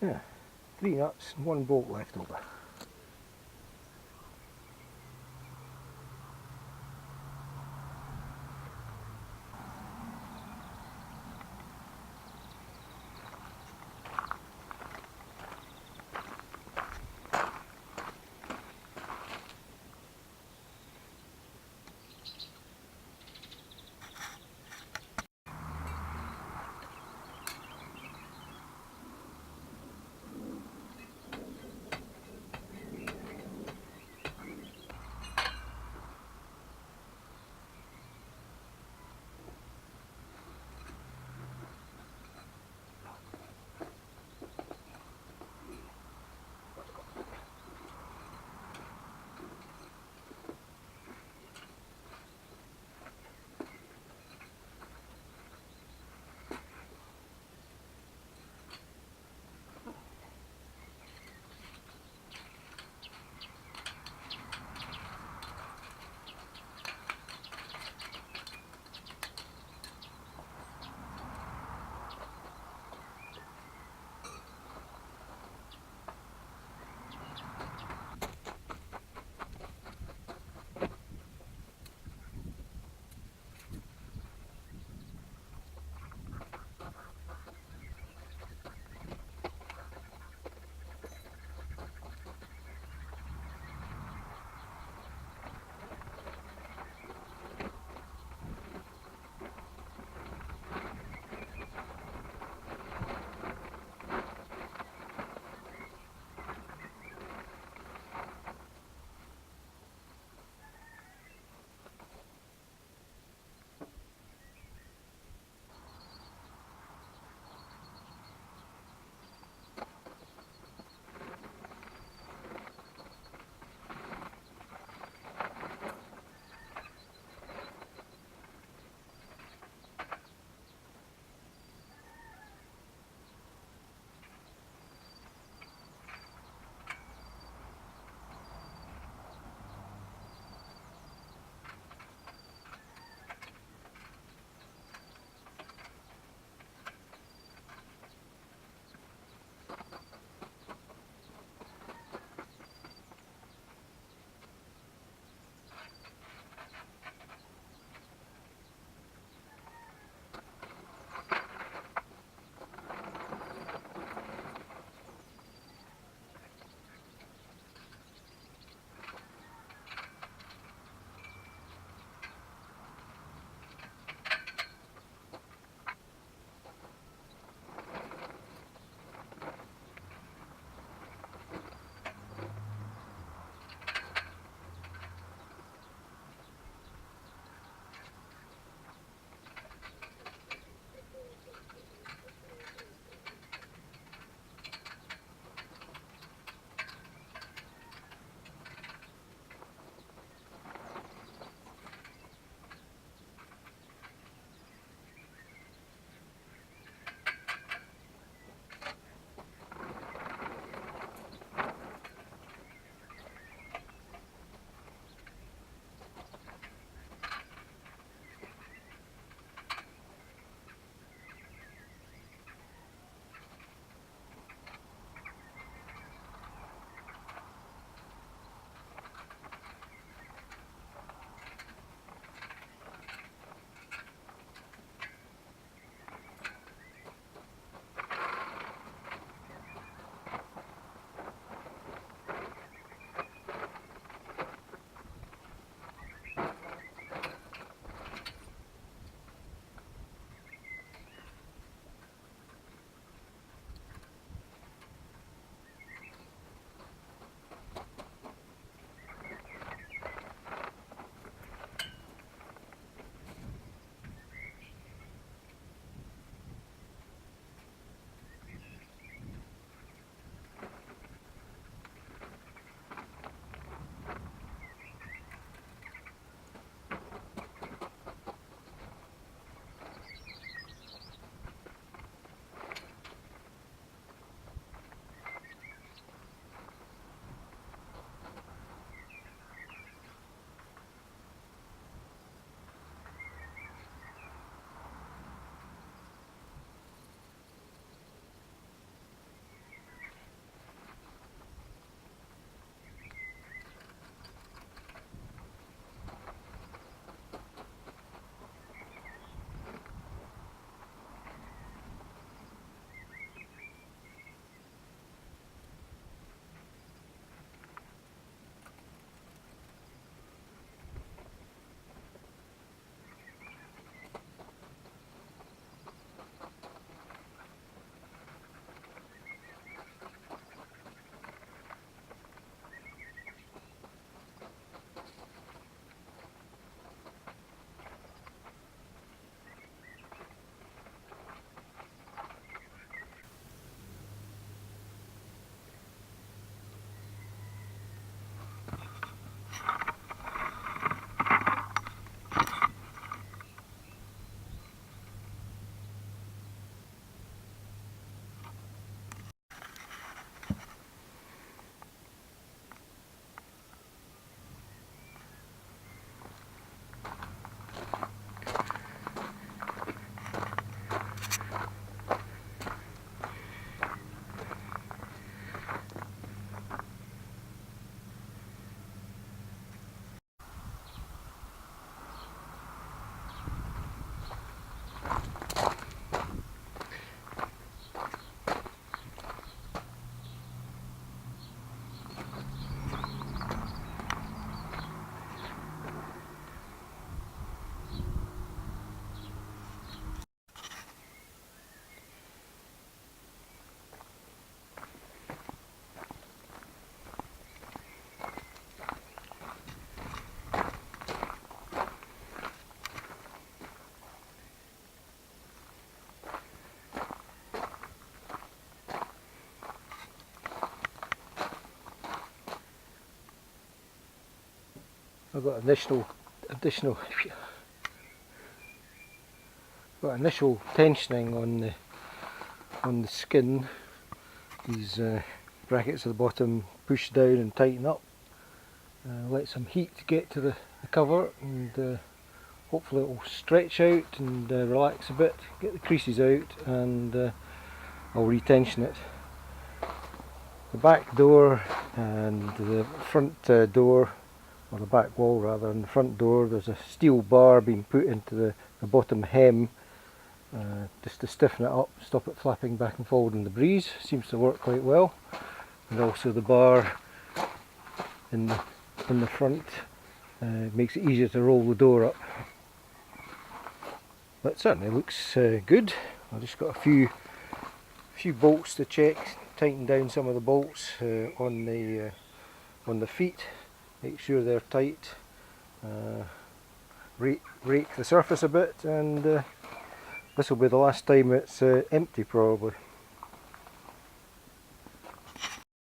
Yeah, 3 nuts and 1 bolt left over. I've got initial tensioning on the skin. These brackets at the bottom push down and tighten up. Let some heat get to the cover, and hopefully it will stretch out and relax a bit, get the creases out, and I'll retension it. The back door and the front door, or the back wall rather, and the front door, there's a steel bar being put into the bottom hem just to stiffen it up, stop it flapping back and forward in the breeze. Seems to work quite well. And also the bar in the front makes it easier to roll the door up. That certainly looks good. I've just got a few bolts to check, tighten down some of the bolts on the feet, make sure they're tight, rake the surface a bit, and this will be the last time it's empty probably.